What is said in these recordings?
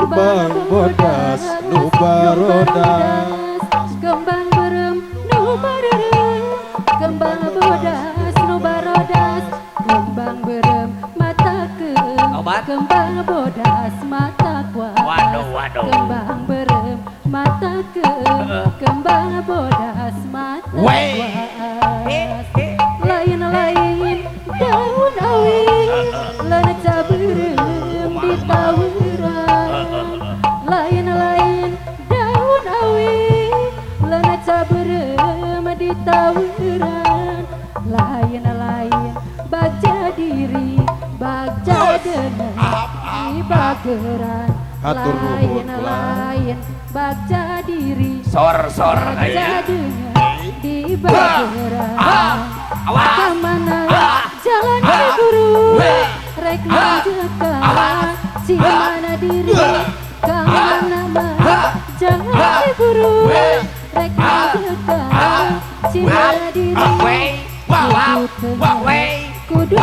kembang bodas nu barodas kembang berem nu barerem kembang bodas nu barodas kembang berem mata keem kembang bodas mata kuat kembang berem mata keem kembang bodas mata kuat lain-lain daun awi leneca berem di tawuran lain-lain daun awi leneca berem di tawuran lain-lain bagja diri bagja dengan di bageran lain-lain bagja diri sor bagja dengan di bageran kemana jalan ke guru rek menjaga si mana diri kemana jalan ke guru rek menjaga si mana diri kudu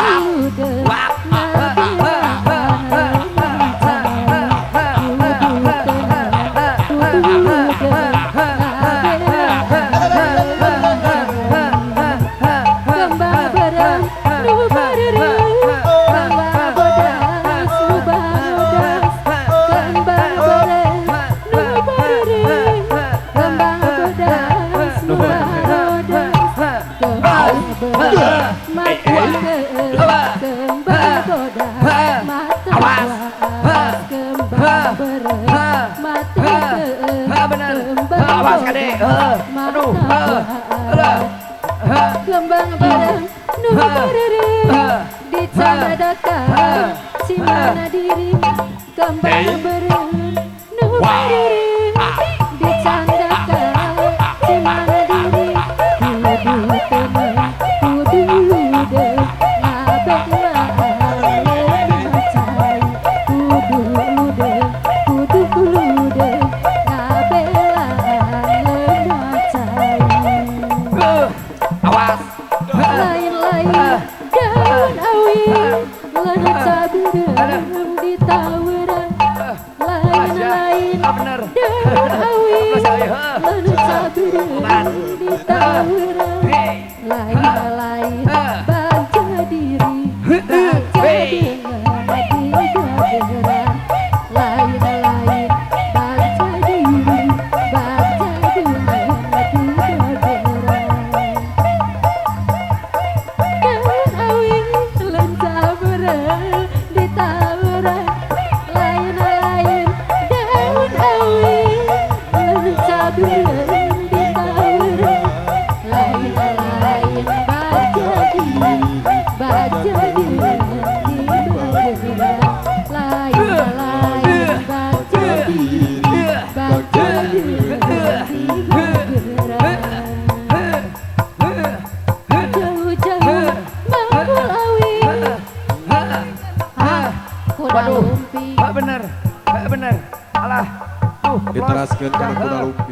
kembang bareng nu bareng dicandadakan si mana diri kembang bareng nu bareng dicandakan si mana diri kudu temen kudu de ngabek macai kudu de ngabek macai lain-lain daun awi leneca berem di tawuran lain-lain daun awi leneca berem di tawuran lain-lain bagja diri bagja dengan di bageran lain-lain bagja diri bagja dengan di bageran daun awi leneca berem di tawuran lain-lain daun awi leneca berem di tawuran lain-lain bagja diri di bageran lain-lain bagja diri bagja dengan di bageran jauh-jauh mangkul awi kuda lumpi bener alah diteraskeun kana kuda lumpi